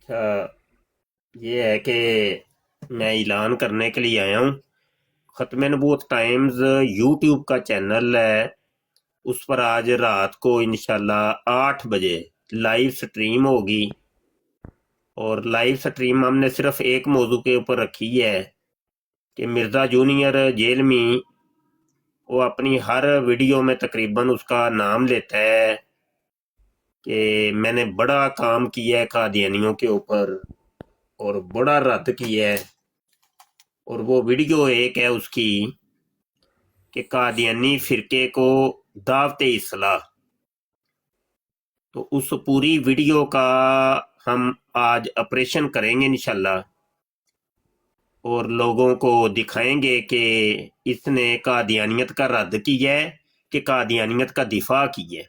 یہ ہے کہ میں اعلان کرنے کے لیے آیا ہوں۔ ختم نبوت ٹائمز یوٹیوب کا چینل ہے، اس پر آج رات کو انشاءاللہ 8 بجے لائیو سٹریم ہوگی، اور لائیو سٹریم ہم نے صرف ایک موضوع کے اوپر رکھی ہے کہ مرزا جونیئر جیل میں وہ اپنی ہر ویڈیو میں تقریباً اس کا نام لیتا ہے کہ میں نے بڑا کام کیا ہے قادیانیوں کے اوپر اور بڑا رد کیا ہے، اور وہ ویڈیو ایک ہے اس کی کہ قادیانی فرقے کو دعوت اصلاح، تو اس پوری ویڈیو کا ہم آج آپریشن کریں گے انشاءاللہ، اور لوگوں کو دکھائیں گے کہ اس نے قادیانیت کا رد کیا ہے کہ قادیانیت کا دفاع کیا ہے۔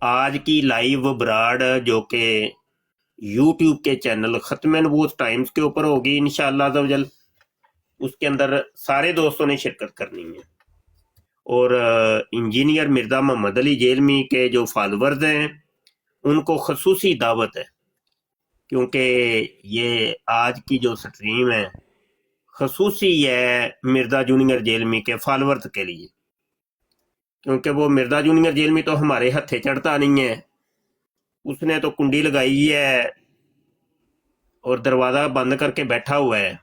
آج کی لائیو براڈ جو کہ یوٹیوب کے چینل ختم نبوت ٹائمز کے اوپر ہوگی انشاءاللہ عز و جل، اس کے اندر سارے دوستوں نے شرکت کرنی ہے، اور انجینئر مرزا محمد علی جیلمی کے جو فالورز ہیں ان کو خصوصی دعوت ہے، کیونکہ یہ آج کی جو سٹریم ہے خصوصی ہے مرزا جونیئر جیلمی کے فالورز کے لیے، کیونکہ وہ مرزا جونیئر جیلمی تو ہمارے ہتھے چڑھتا نہیں ہے، اس نے تو کنڈی لگائی ہے اور دروازہ بند کر کے بیٹھا ہوا ہے،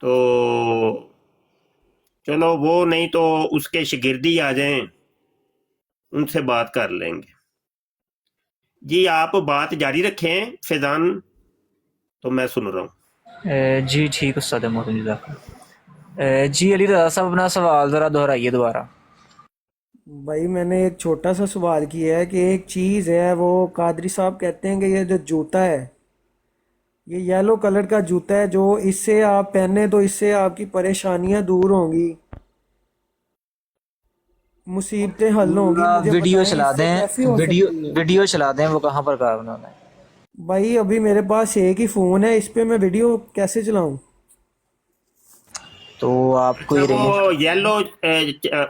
تو چلو وہ نہیں تو اس کے شاگردی آ جائیں، ان سے بات کر لیں گے۔ جی آپ بات جاری رکھیں فیضان، تو میں سن رہا ہوں۔ جی ٹھیک استاد محترم، جزاک اللہ۔ جی علی رضا صاحب اپنا سوال ذرا دہرائیے دوبارہ۔ بھائی میں نے ایک چھوٹا سا سوال کیا ہے کہ ایک چیز ہے، وہ قادری صاحب کہتے ہیں کہ یہ جو جوتا ہے، یہ یلو کلر کا جوتا ہے، جو اس سے آپ پہنے تو اس سے آپ کی پریشانیاں دور ہوں گی، مصیبتیں حل ہوں گی، مجھے ویڈیو بتائیں چلا اس سے دیں، کیسے ہو سکتی ہے؟ ویڈیو چلا دیں، وہ کہاں پر کہا انہوں نے؟ بھائی ابھی میرے پاس ایک ہی فون ہے، اس پہ میں ویڈیو کیسے چلاؤں؟ تو آپ اچھا کوئی رینج، وہ یلو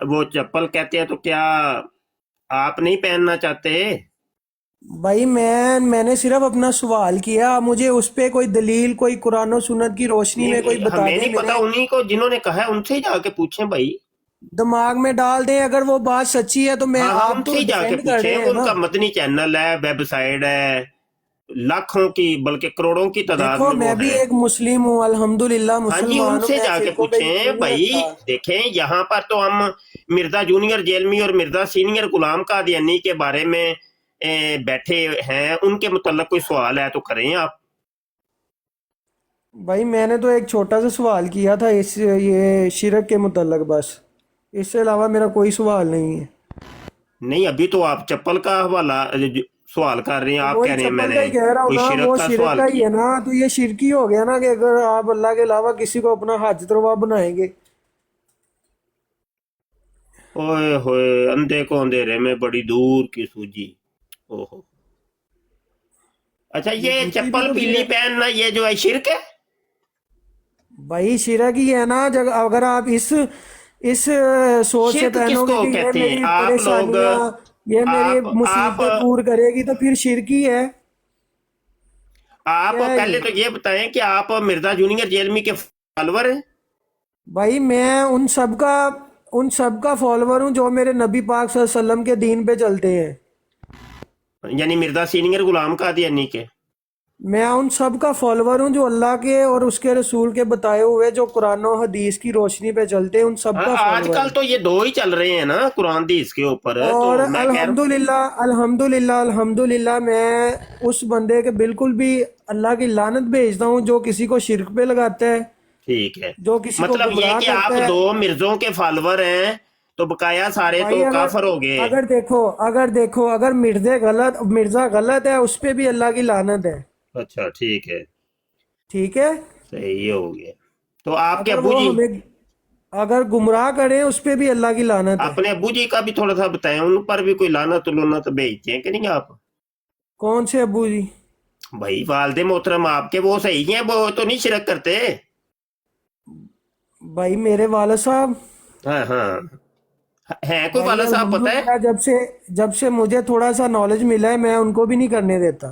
وہ چپل کہتے ہیں، تو کیا آپ نہیں پہننا چاہتے؟ بھائی میں نے صرف اپنا سوال کیا، مجھے اس پہ کوئی دلیل، کوئی قرآن و سنت کی روشنی میں کوئی بتا ہمیں دیں، نہیں پتا، میرے انہی کو جنہوں نے کہا ہے ان سے ہی جا کے پوچھیں بھائی۔ دماغ میں ڈال دیں، اگر وہ بات سچی ہے تو میں، ہاں ہاں، ان آپ سے تو ہی جا کے ڈیفینڈ کر پوچھیں، رہے ہیں ان نا۔ کا مدنی چینل ہے، ویب سائٹ ہے، لاکھوں کی بلکہ کروڑوں کی تعداد دیکھو میں وہ میں بھی ہے۔ ایک مسلم ہوں، الحمدللہ ہاں جی، ان مسلمان ہوں، سے میں جا کے فرقوں پہ پوچھیں یقین نہیں بھائی۔ رکھتا۔ دیکھیں یہاں پر تو ہم مرزا جونیئر جیلمی اور مرزا سینئر غلام قادیانی کے بارے میں بیٹھے ہیں، ان کے متعلق کوئی سوال ہے تو کریں آپ۔ بھائی میں نے تو ایک چھوٹا سا سوال کیا تھا اس یہ شرک کے متعلق، بس اس سے علاوہ میرا کوئی سوال نہیں ہے۔ نہیں، ابھی تو آپ چپل کا حوالہ سوال کر رہے ہیں، تو آپ کہہ وہی رہے ہیں میں چپل کا نے ہی کہہ رہا ہوں کوئی نا، شرک وہ کا شرک سوال کا ہی کیا۔ ہے نا، تو یہ شرک ہی ہو گیا نا کہ اگر آپ اللہ کے علاوہ کسی کو اپنا حاجت روا بنائیں گے۔ اوئے ہوئے، اندھے کو اندھیرے میں بڑی دور کی سوجی۔ اوہو، اچھا یہ یہ جوتی بھی چپل تو پیلی پھر پہننا یہ جو ہے شرک ہے؟ بھائی شرک ہی ہے نا، اگر آپ اس سوچ سے شرک کس پہنو گے کو کہ یہ کہتے ہیں؟ میری آپ لوگ، پریشانیاں، یہ میری آپ مصیبتیں دور کرے گی، تو پھر شرک ہی ہے۔ آپ کیا ہے پہلے یہ؟ تو یہ بتائیں کہ آپ مرزا جونیئر جیلمی کے فالور ہیں؟ بھائی میں ان سب کا فالوور ہوں جو میرے نبی پاک صلی اللہ علیہ وسلم کے دین پہ چلتے ہیں۔ یعنی مرزا سینئر غلام قادیانی کے؟ میں ان سب کا فالوور ہوں جو اللہ کے اور اس کے رسول کے بتائے ہوئے، جو قرآن و حدیث کی روشنی پہ چلتے ہیں، ان سب ہاں، کا آج فالوور کل ہوں۔ تو یہ دو ہی چل رہے ہیں نا قرآن حدیث کے اوپر، تو اور میں کہہ رہا ہوں الحمدللہ میں اس بندے کے بالکل بھی اللہ کی لعنت بھیجتا ہوں جو کسی کو شرک پہ لگاتا ہے، ٹھیک ہے، جو کسی کو مطلب یہ گمراہ کہ آپ کرتا ہے۔ دو مرزوں کے فالور ہیں تو بقایا سارے بھائی تو اگر کافر ہو گئے۔ اگر دیکھو اگر مرزا غلط ہے، اس پہ بھی اللہ کی لعنت ہے، اچھا ٹھیک ہے، ٹھیک ہے؟ صحیح ہو گیا۔ تو آپ کے اگر ابو وہ جی، ہمیں اگر گمراہ کریں، اس پہ بھی اللہ کی لعنت ہے۔ اپنے ابو جی کا بھی تھوڑا سا بتائیں، ان پر بھی کوئی لعنت لونت بھیجتے ہیں کہ نہیں آپ؟ کون سے ابو جی؟ بھائی والد محترم آپ کے وہ صحیح ہیں، وہ تو نہیں شرک کرتے؟ بھائی میرے والد صاحب، ہاں ہاں، ہیں کوئی بھائی والد صاحب پتہ ہے؟ الحمدللہ جب سے مجھے تھوڑا سا نالج ملا ہے، میں ان کو بھی نہیں کرنے دیتا۔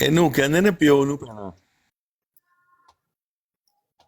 ਇਹਨੂੰ ਕਹਿੰਦੇ ਨੇ ਪਿਓ ਨੂੰ ਪੈਣਾ।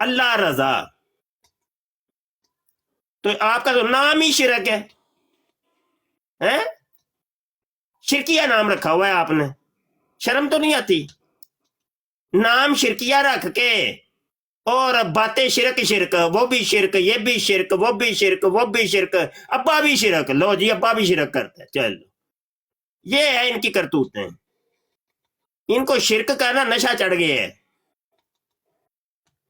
اللہ رضا، تو آپ کا تو نام ہی شرک ہے. شرکیہ نام رکھا ہوا ہے آپ نے، شرم تو نہیں آتی؟ نام شرکیہ رکھ کے اور باتیں شرک شرک، وہ بھی شرک، یہ بھی شرک، وہ بھی شرک، وہ بھی شرک، ابا بھی شرک. لو جی ابا بھی شرک کرتا ہے. چلو یہ ہے ان کی کرتوتیں. ان کو شرک کرنا نشہ چڑھ گیا ہے.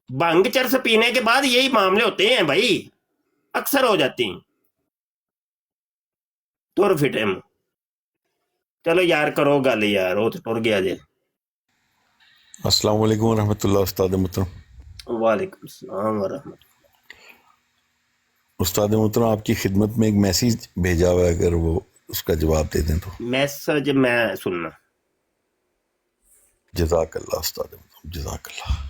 بھنگ چرس پینے کے بعد یہی معاملے ہوتے ہیں بھائی، اکثر ہو جاتی ہیں. تر فٹے میں چلو یار کرو گل یار، وہ تو ٹر گیا جی. السلام علیکم ورحمۃ اللہ استاد محترم. وعلیکم السلام ورحمۃ استاد محترم آپ کی خدمت میں ایک میسیج بھیجا ہوا ہے، اگر وہ اس کا جواب دے دیں تو. اللہ. میسج میں سننا. جزاک اللہ استاد محترم، جزاک اللہ.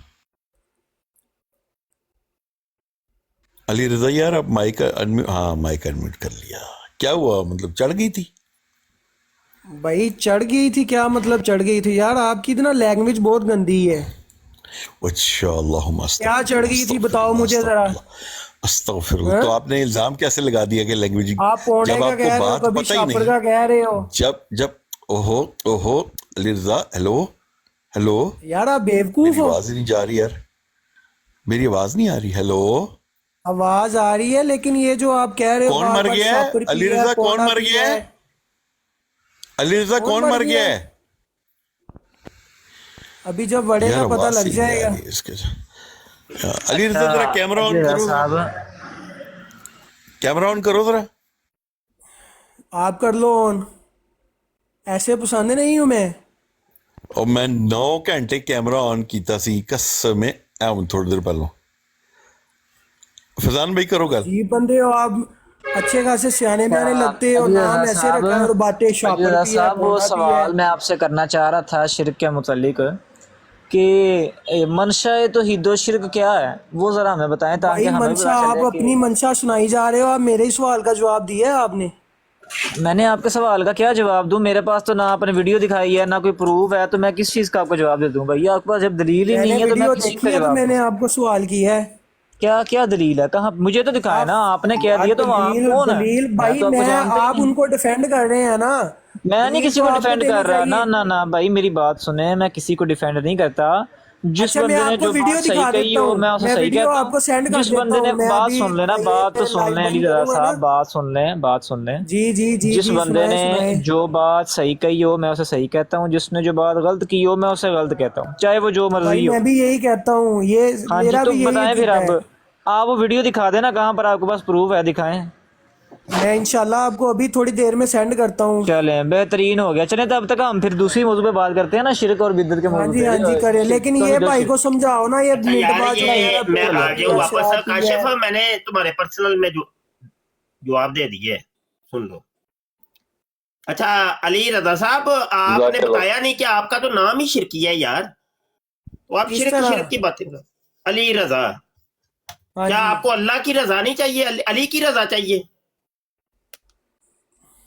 علی رضا یار آپ مائک مائک انمیوٹ کر لیا. کیا ہوا، مطلب چڑھ گئی تھی؟ بھائی چڑھ گئی تھی کیا مطلب چڑھ گئی تھی یار؟ آپ کی اتنا لینگویج بہت گندی ہے. اچھا اللہم کیا چڑھ گئی تھی بتاؤ مجھے ذرا. استغفر اللہ. تو آپ نے الزام کیسے لگا دیا کہ لینگویج، آپ پونے جب کا آپ کہہ کو رہے ہو، بات کبھی پتہ ہی شاپر نہیں. کا کہہ رہے ہو. جب اوہو علی رضا، ہیلو یار آپ بیوقوف میری ہو. آواز ہی نہیں جا رہی یار، میری آواز نہیں آ رہی. ہیلو آواز آ رہی ہے لیکن یہ جو آپ کہہ رہے ہو کون بار مر بار گیا ہے؟ شاپر علی پیا ہے، رضا کون پونا مر پیا گیا ہے؟ علی رضا کون کون مر مر گیا گیا ہے؟ ہے؟ ابھی جب وڑے یار گا پتہ آواز لگ ہی نہیں جائے آ گا. رہی ہے اس کے. علی رضا ذرا کیمرہ آن علی رضا کرو، ذرا صاحب کیمرہ آن کرو ذرا. آپ کر لو آن، ایسے پسند نہیں ہوں میں. اور میں 9 گھنٹے کیمرہ آن کیتا سی قسم میں تھوڑی دیر پہلوں. فضان بھائی کرو گل. عجیب بندے ہو آپ، اچھے خاصے سیانے بیانے لگتے ہو، علی نام رضا ایسے صاحب، رکھا ہے اور باتیں علی شاپر رضا پیا ہے، صاحب وہ پونا پیا ہے. سوال میں آپ سے کرنا چاہ رہا تھا شرک کے متعلق کہ منشا توحید و شرک کیا ہے، وہ ذرا ہمیں بتائیں تاکہ بھائی ہمیں بھی منشا، پتہ آپ چلے کہ. اپنی منشا سنائی جا رہے ہو. آپ میرے ہی سوال کا جواب دیا ہے آپ نے. میں نے آپ کے سوال کا کیا جواب دوں؟ میرے پاس تو نہ آپ نے ویڈیو دکھائی ہے نہ کوئی پروف ہے، تو میں کس چیز کا آپ کو جواب دے دوں بھائی؟ آپ کے پاس جب دلیل ہی میں نے نہیں ہے تو میں ویڈیو کس چیز کا دیکھی ہے تو جواب میں دوں؟ نے آپ کو سوال کیا ہے. کیا دلیل ہے؟ کہاں مجھے تو دکھائے آپ نا، آپ نے کہہ یار دیا تو آپ کون ہے؟ دلیل میں بھائی، تو آپ کو میں جانتا ہی آپ نہیں. ان کو ڈیفینڈ کر رہے ہیں نا. میں نہیں دلیل کسی تو کو آپ ڈیفینڈ دینی کر رہا، چاہیے. نہ بھائی میری بات سنیں، میں کسی کو ڈیفینڈ نہیں کرتا. جس اچھا میں بندے نے آپ کو جو ویڈیو بات صحیح دکھا کہی دیتا ہو ہوں، میں اسے میں صحیح ویڈیو کہتا آپ ہوں. کو سینڈ کر جس دیتا بندے ہوں. نے میں بات ابھی سن لینا، بات تو یہ سن لائیو لیں علی بند رضا کروں گا نا. صاحب، بات سن لیں. جی جی جی جس جی بندے سنائے نے سنائے. جو بات صحیح کہی ہو میں اسے صحیح کہتا ہوں، جس نے جو بات غلط کی ہو میں اسے غلط کہتا ہوں، چاہے وہ جو بھائی مرضی ہو. میں بھی یہی کہتا ہوں، یہ ہاں جی، میرا تو بھی یہی بتائیں پھر عقیدہ اب ہے. آپ وہ ویڈیو دکھا دینا کہاں پر آپ کے پاس پروف ہے، دکھائیں. میں انشاءاللہ آپ کو ابھی تھوڑی دیر میں سینڈ کرتا ہوں. چلیں بہترین ہو گیا. چلیں تب تک ہم پھر دوسری موضوع پہ بات کرتے ہیں نا، شرک اور بدعت کے ہاں موضوع جی پہ. ہاں جی کریں، لیکن یہ بھائی کو سمجھاؤ نا، یہ اچھا منٹ یار بعد چڑھائی جا یہ رہا ہے، میں پونا آ گیا ہوں پیا واپس. شراب پیا کاشف ہے. میں نے تمہارے پرسنل میں جواب دے دیے، سن لو. اچھا علی رضا صاحب، آپ نے بتایا نہیں کہ آپ کا تو نام ہی شرکی ہے یار، تو آپ کس طرح؟ شرک کی باتیں کرو. علی رضا، ہاں کیا جی آپ کو اللہ کی رضا نہیں چاہیے، علی کی رضا چاہیے؟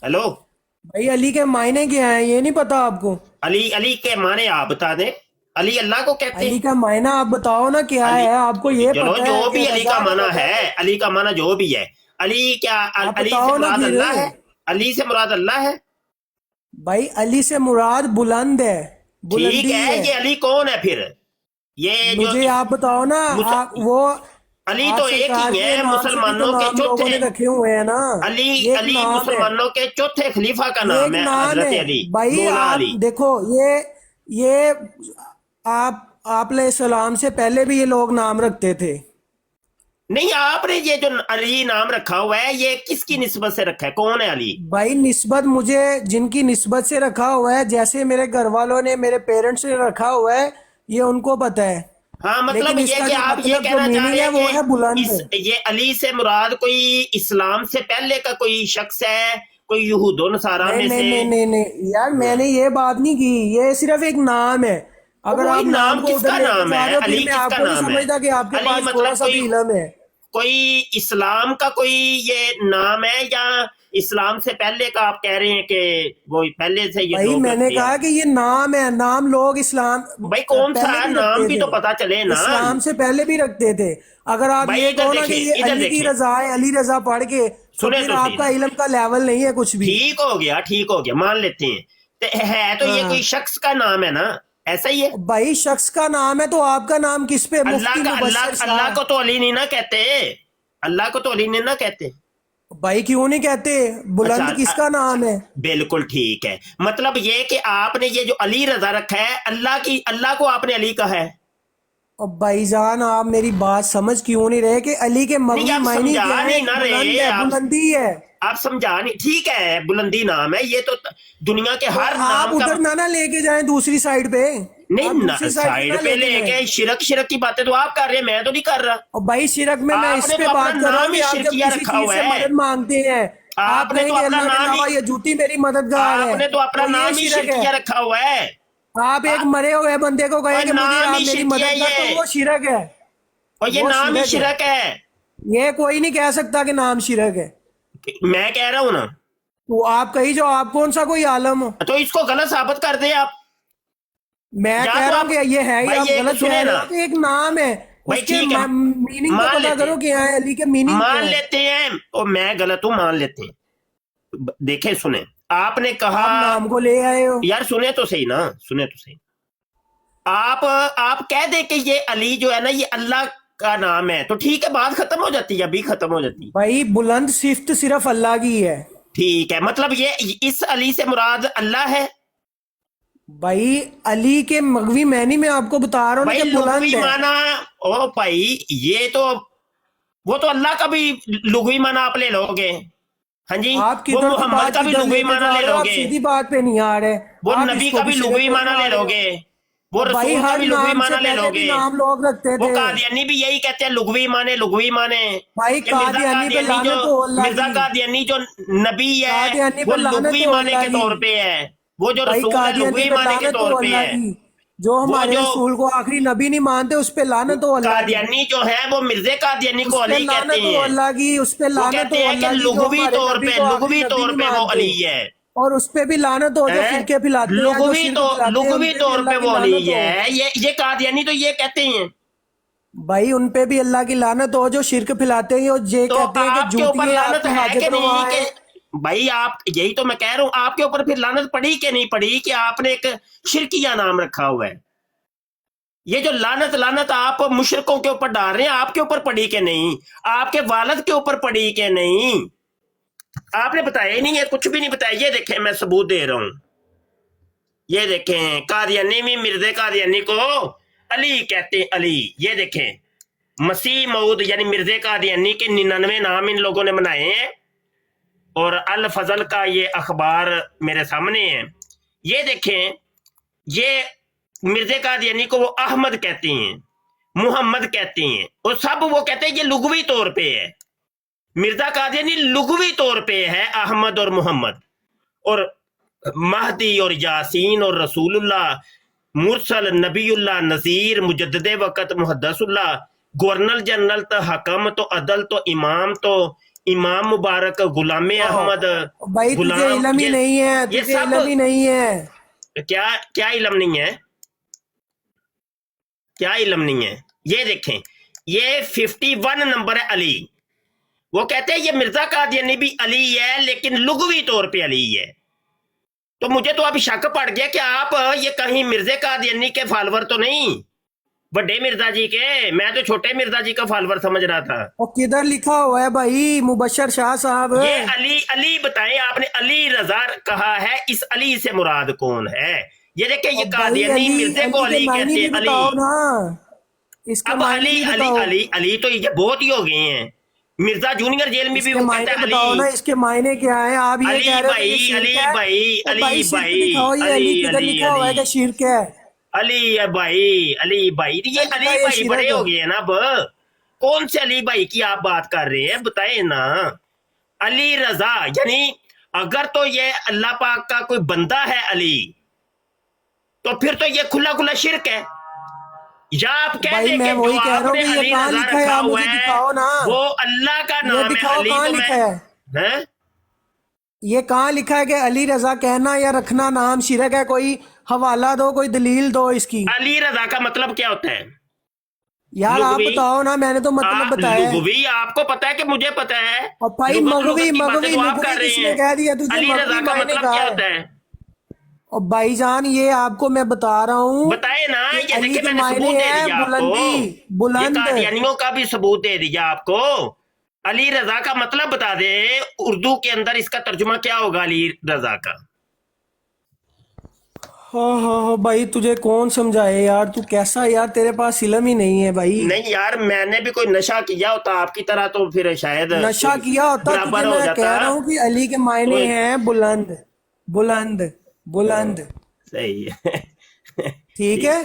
ہیلو بھائی، علی کے معنی کیا ہیں یہ نہیں پتا آپ کو؟ علی کے معنی آپ بتا دیں. علی اللہ کو کہتے علی ہیں. کا معنی آپ بتاؤ نا کیا علی ہے، آپ کو یہ چلو پتا جو ہے کہ بھی علی کا رضا معنی پتہ ہے، علی کا معنی جو بھی ہے. علی کیا آپ علی سے بتاؤ نا مراد پھر. اللہ ہے؟ علی سے مراد اللہ ہے؟ بھائی علی سے مراد بلند ہے، ٹھیک بلندی ہے، ہے. یہ علی کون ہے پھر؟ یہ جو مجھے آپ بتاؤ نا. وہ علی تو آپ ایک سرکار ہی کے ہے، نام سے بھی تو مسلمانوں کے نام لوگوں چوتھے. نے رکھے ہوئے ہیں نا. یہ ایک علی نام ہے، مسلمانوں کے چوتھے خلیفہ کا یہ ایک نام ہے، نام حضرت ہے. علی بھائی مولا آپ علی. دیکھو، یہ آپ علیہ السلام سے پہلے بھی یہ لوگ نام رکھتے تھے. نہیں، آپ نے یہ جو علی نام رکھا ہوا ہے یہ کس کی نسبت سے رکھا ہے؟ کون ہے علی؟ بھائی نسبت مجھے جن کی نسبت سے رکھا ہوا ہے، جیسے میرے گھر والوں نے، میرے پیرنٹس نے رکھا ہوا ہے، یہ ان کو پتہ ہے. ہاں، مطلب لیکن اس یہ کا کہ جو آپ یہ مطلب، جو کہنا چاہ میننگ رہے ہے ہیں وہ ہے بلند. کہ یہ علی سے مراد کوئی اسلام سے پہلے کا کوئی شخص ہے، کوئی یہود و نصارہ نہیں میں نہیں سے؟ نہیں نہیں نہیں یار، میں نے یہ بات نہیں کی، یہ صرف ایک نام ہے. اگر وہی آپ نام نام کو کس ادھر کا لے کے نام جا ہے؟ رہے ہو، پھر علی میں کس آپ کا کو نہیں نام ہے؟ سمجھتا کہ آپ کے علی پاس تھوڑا مطلب سا بھی علم ہے. کوئی اسلام کا کوئی یہ نام ہے یا اسلام سے پہلے کا آپ کہہ رہے ہیں کہ وہ پہلے سے یہ بھائی لوگ میں نے رکھتے کہا ہیں. کہ یہ نام ہے، نام لوگ اسلام بھائی کون سا پہلے بھی نام رکھتے بھی تھے، تو پتا چلے نا. اسلام سے پہلے بھی رکھتے تھے. اگر آپ بھائی یہ ادھر کہو نا کہ دیکھیں، یہ ادھر علی کی دیکھیں. رضا ہے، علی رضا پڑھ کے، تو سنیں پھر تو آپ صحیح کا نا. علم کا لیول نہیں ہے کچھ بھی. ٹھیک ہو گیا، ٹھیک ہو گیا، مان لیتے ہیں. ہے تو یہ ہاں کوئی شخص کا نام ہے نا، ایسا ہی ہے. بھائی شخص کا نام ہے تو آپ کا نام کس پہ؟ اللہ مفتی کا مبشر اللہ شاہ. کو تو علی نہیں نہ کہتے، اللہ کو تو علی نہیں نہ کہتے. بھائی کیوں نہیں کہتے؟ بلند کس اچھا کا نام ہے؟ بالکل ٹھیک ہے. مطلب یہ کہ آپ نے یہ جو علی رضا رکھا ہے، اللہ کو آپ نے علی کہا ہے. اور بھائی جان آپ میری بات سمجھ کیوں نہیں رہے کہ علی کے نہیں مغوی آپ معنی سمجھا کیا ہے؟ نہیں ایک نہ بلند رہے ہے، بلندی ہے. آپ سمجھا نہیں. ٹھیک ہے بلندی نام ہے، یہ تو دنیا کے تو ہر آپ نام کا. ادھر نہ لے کے جائیں دوسری سائڈ پہ، آپ نہیں دوسری سائڈ پہ سائڈ نہ پہ لے کے لے جائیں. کے شرک کی باتیں تو آپ کر رہے ہیں، میں تو نہیں کر رہا. اور بھائی شرک میں آپ اس نے پہ تو اپنا بات کر رہا ہوں نام ہی کہ آپ جب شرکیہ کسی رکھا چیز ہوا سے ہے. مدد مانگتے ہیں، آپ آپ نے کہیں تو کہ اپنا اللہ کے نام علاوہ ہی یہ جوتی میری مددگار آپ ہے، نے تو اپنا تو یہ نام ہی شرک ہے. شرکیہ رکھا ہوا ہے. آپ ایک مرے ہوئے بندے کو کہیں اور کہ مجھے نام آپ ہی میری شرکیہ مدد کر، تو یہ، وہ شرک ہے. اور یہ وہ نام ہی شرک ہے. شرک ہے. یہ کوئی نہیں کہہ سکتا کہ نام شرک ہے. میں کہہ رہا ہوں نا، تو آپ کہیں جو آپ کون سا کوئی عالم ہو. تو اس کو غلط ثابت کر دیں آپ. میں یا کہہ تو رہا آپ ہوں کہ یہ ہے ہی، بھائی آپ یہ غلط کہہ سنیں رہے نا، ہو کہ ایک نام ہے، بھائی اس کے ٹھیک ہے میننگ تو مان پتا لیتے کرو کیا ہے، علی کے میننگ کیا مان ہے. لیتے ہیں، اور میں غلط ہوں مان لیتے ہیں. دیکھیں سنیں، آپ نے کہا، آپ نام کو لے آئے ہو. یار سنیں تو صحیح نا، سنیں تو صحیح. آپ کہہ دیں کہ یہ علی جو ہے نا یہ اللہ کا نام ہے، تو ٹھیک ہے، بات ختم ہو جاتی ہے، ابھی ختم ہو جاتی ہے. بھائی بلند صفت صرف اللہ کی ہے. ٹھیک ہے، مطلب یہ اس علی سے مراد اللہ ہے. بھائی علی کے مغوی معنی میں آپ کو بتا رہا ہوں نا بھائی کہ لغوی بلند ہے. معنی، او بھائی یہ تو وہ تو اللہ کا بھی لغوی معنی آپ لے لو گے. ہاں جی، آپ وہ کدھر کی محمد بات کا بھی کدھر لغوی لے کے معنی جا لے رہے ہو؟ لو آپ گے، سیدھی بات پہ نہیں آ رہے. وہ آپ اس نبی کو کا بھی بھی شرک لغوی پہ معنی بتا لے رہے لو ہو. گے، وہ اور بھائی رسول کا ہر بھی لغوی نام سے معنی لے لو پہلے بھی گے. نام لوگ رکھتے وہ تھے. قادیانی بھی یہی کہتے ہیں لغوی معنی، لغوی معنی. بھائی کہ مرزا قادیانی پہ قادیانی جو لعنت ہو اللہ مرزا کی. قادیانی جو نبی ہے قادیانی پہ وہ لعنت لغوی ہو معنی اللہ کے کی. طور پہ ہے، وہ جو بھائی رسول ہے قادیانی لغوی پہ معنی کے لعنت طور ہو پہ اللہ ہے. کی. جو وہ ہمارے جو رسول کو آخری نبی نہیں مانتے اس پہ لعنت ہو اللہ کی. قادیانی جو ہے وہ مرزا قادیانی اس کو پہ علی کہتے لعنت ہو ہیں. اللہ کی، اس پہ وہ لعنت کہتے ہو ہیں کہ اللہ کی جو لغوی ہمارے طور نبی پہ، کو آخری لغوی نبی طور نہیں پہ وہ مانتے. علی ہے. اور اس پہ بھی لعنت ہو جو فرقے پھیلاتے ہیں، جو شرک پھیلاتے ہیں، ان لغوی پہ بھی طور اللہ پہ کی وہ لعنت علی ہو. ہے. یہ قادیانی تو یہ کہتے ہیں. بھائی ان پہ بھی اللہ کی لعنت ہو جو شرک پھیلاتے ہیں اور یہ تو کہتے ہیں کہ آپ کے اوپر جوتی ہے آپ لعنت کی ہے حاجت کہ روا نہیں؟ ہے. کہ بھائی آپ، یہی تو میں کہہ رہا ہوں، آپ کے اوپر پھر لعنت پڑی کہ نہیں پڑی کہ آپ نے ایک شرکیہ نام رکھا ہوا ہے. یہ جو لعنت آپ مشرکوں کے اوپر ڈال رہے ہیں، آپ کے اوپر پڑی کہ نہیں؟ آپ کے والد کے اوپر پڑی کہ نہیں؟ آپ نے بتایا ہی نہیں ہے، کچھ بھی نہیں بتایا. یہ دیکھیں میں ثبوت دے رہا ہوں، یہ دیکھیں قادیانی میں مرزا قادیانی کو علی کہتے ہیں، علی. یہ دیکھیں مسیح موعود یعنی مرزا قادیانی کے 99 نام ان لوگوں نے بنائے ہیں، اور الفضل کا یہ اخبار میرے سامنے ہے. یہ دیکھیں، یہ مرزا قادیانی کو وہ احمد کہتے ہیں، محمد کہتے ہیں، اور سب وہ کہتے ہیں یہ لغوی طور پہ ہے. مرزا قادیانی لغوی طور پہ ہے احمد اور محمد، اور مہدی اور یاسین اور رسول اللہ، مرسل، نبی اللہ، نذیر، مجدد وقت، محدث اللہ، گورنر جنرل، تو حکم، تو عدل، تو امام مبارک، غلام احمد، بھائی تجھے غلام. علم ہی نہیں ہے، یہ تجھے سب علم ہی نہیں ہے. کیا علم نہیں ہے؟ کیا علم نہیں ہے؟ یہ دیکھیں یہ 51 نمبر ہے علی. وہ کہتے ہیں یہ مرزا قادیانی بھی علی ہے لیکن لغوی طور پہ علی ہے. تو مجھے تو اب شک پڑ گیا کہ آپ یہ کہیں مرزا قادیانی کے فالوور تو نہیں، بڑے مرزا جی کے. میں تو چھوٹے مرزا جی کا فالوور سمجھ رہا تھا. اور کدھر لکھا ہوا ہے بھائی مبشر شاہ صاحب؟ یہ علی بتائیں، آپ نے علی رضا کہا ہے، اس علی سے مراد کون ہے؟ یہ دیکھیں یہ اور بھائی قادیانی مرزا کو کے علی معنی کہتے بھی ہیں. علی بتاؤ نا، اس کے اب معنی بھی علی بتاؤ. علی علی تو یہ بہت ہی ہو گئے ہیں. مرزا جونیئر جیل میں اس بھی کے وہ معنی کہتا ہے بتاؤ نا، علی. اس کے معنی کیا ہے؟ آپ یہ کہہ علی رہے ہو کہ یہ بھائی، شرک علی ہے. بھائی، اور بھائی علی شرک بھائی، دکھاؤ، یہ علی علی کدھر علی لکھا ہوا ہے کہ علی شرک ہے؟ علی بھائی، علی بھائی. یہ کدھر لکھا علی ہے یہ بھائی بڑے شرک ہے؟ ہو گئے ہیں نا اب. کون سے علی بھائی کی آپ بات کر رہے ہیں بتائیں نا. علی رضا یعنی اگر تو یہ اللہ پاک کا کوئی بندہ ہے علی، تو پھر تو یہ کھلا کھلا شرک ہے. یا آپ کہہ بھائی دیں میں کہ جو وہی کہہ رہا آپ ہوں نے کہ یہ علی کہاں رضا لکھا ہے، رکھا آپ ہوا مجھے ہے دکھاؤ نا. وہ اللہ کا یہ نام ہے دکھاؤ علی. کہاں تو لکھا ہے. میں یہ کہاں لکھا ہے کہ علی رضا کہنا یا رکھنا نام شرک ہے؟ کوئی حوالہ دو، کوئی دلیل دو اس کی. علی رضا کا مطلب کیا ہوتا ہے؟ یار آپ لغوی؟ بتاؤ نا، میں نے تو مطلب آپ بتایا ہے. لغوی آپ کو پتا ہے کہ مجھے پتا ہے؟ اور بھائی لغت مغوی کی باتیں مغوی تو آپ لغوی کر کس رہے نے ہیں. کہہ دیا تجھے؟ علی رضا مغوی کا میں نے مطلب کہا کیا ہے. ہوتا ہے؟ اور بھائی جان یہ آپ کو میں بتا رہا ہوں بتائے نا، کہ یہ علی دیکھیں کے میں نے معنی ثبوت دے ہے دیا آپ کو. بلندی، یہ بلند. قادیانیوں کا بھی ثبوت دے دیا آپ کو. علی رضا کا مطلب بتا دے، اردو کے اندر اس کا ترجمہ کیا ہوگا علی رضا کا؟ ہاں ہاں ہاں بھائی، تجھے کون سمجھائے یار، تو کیسا یار، تیرے پاس علم ہی نہیں ہے بھائی. نہیں یار، میں نے بھی کوئی نشہ کیا ہوتا آپ کی طرح تو پھر شاید نشہ کیا ہوتا برابر تجھے، ہو میں جاتا. کہہ رہا ہوں کہ علی کے تو معنی ہیں بلند، بلند، بلند. صحیح ہے. ٹھیک ہے.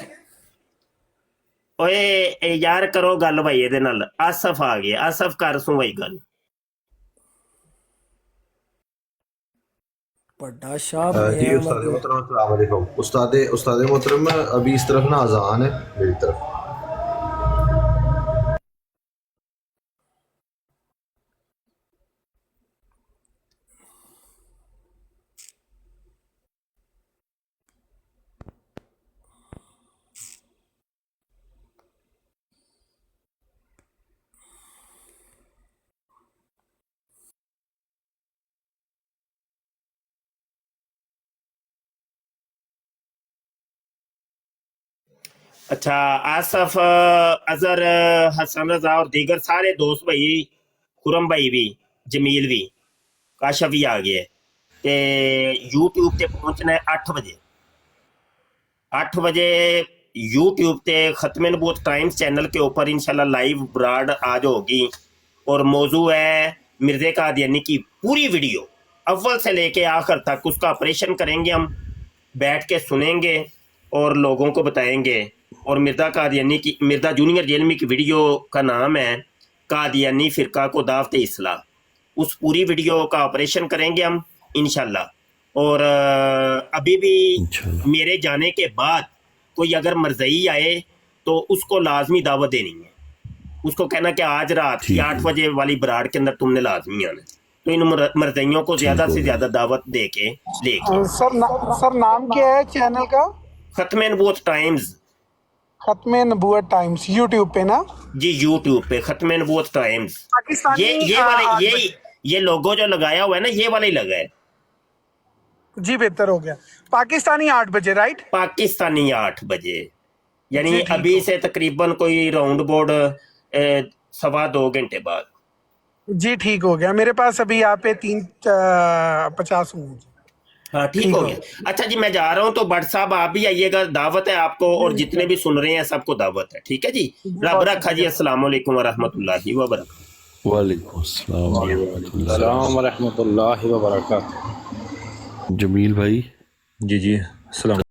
ਓਏ ਯਾਰ ਕਰੋ ਗੱਲ ਭਾਈ ਇਹਦੇ ਨਾਲ. ਆਸਫ ਆ ਗਿਆ, ਆਸਫ ਕਰ ਸੂ ਭਾਈ ਗੱਲ. بڑا شاہ جی بنیا استاد احمد. محترم السلام علیکم. استاد محترم ابھی اس طرف نا اذان ہے میری طرف. اچھا آصف، اظہر، حسن رضا اور دیگر سارے دوست بھائی، خرم بھائی بھی، جمیل بھی، کاشف بھی آ گئے کہ یوٹیوب تے پہنچنا ہے 8 بجے. 8 بجے یوٹیوب تے ختم نبوت ٹائمز چینل کے اوپر انشاءاللہ لائیو براڈ آج ہوگی، اور موضوع ہے مرزا قادیانی کی پوری ویڈیو اول سے لے کے آخر تک. اس کا آپریشن کریں گے ہم، بیٹھ کے سنیں گے اور لوگوں کو بتائیں گے. اور مرزا قادیانی کی، مرزا جونیئر جیلمی کی ویڈیو کا نام ہے قادیانی فرقہ کو دعوت اصلاح. اس پوری ویڈیو کا آپریشن کریں گے ہم انشاءاللہ. اور ابھی بھی انشاءاللہ. میرے جانے کے بعد کوئی اگر مرزئی آئے تو اس کو لازمی دعوت دینی ہے. اس کو کہنا کہ آج رات کی ٹھیک 8 ہے، بجے والی براڈ کے اندر تم نے لازمی آنا ہے. تو ان مرزئیوں کو ٹھیک زیادہ ہو سے گیا. زیادہ دعوت دے کے لے کے. سر نام کیا ہے چینل کا؟ ختم نبوت ٹائمز. ختم نبوت ٹائمز یوٹیوب پہ نا؟ جی یوٹیوب پہ ختم نبوت ٹائمز. پاکستانی یہ والے 8 بجے. یہ لوگو جو لگایا ہوا ہے نا، یہ والا ہی لگا ہے. جی بہتر ہو گیا. پاکستانی 8 بجے رائٹ؟ پاکستانی 8 بجے، یعنی جی ٹھیک ابھی ہو. سے تقریباً کوئی راؤنڈ بورڈ 2.25 گھنٹے بعد. جی ٹھیک ہو گیا. میرے پاس ابھی یہاں پہ 3:50 ہوں. ہاں ٹھیک ٹھیک ہو ہو گیا. گیا. اچھا جی میں جا رہا ہوں، تو بٹ صاحب آپ بھی آئیے گا، دعوت ہے آپ کو، اور جتنے بھی سن رہے ہیں سب کو دعوت ہے. ٹھیک ہے جی، جی رب بہت رکھا جی. شکریہ. السلام علیکم ورحمۃ اللہ وبرکاتہ. وعلیکم السلام ورحمۃ اللہ السلام وبرکاتہ. ورحمۃ اللہ وبرکاتہ. جمیل بھائی. جی جی السلام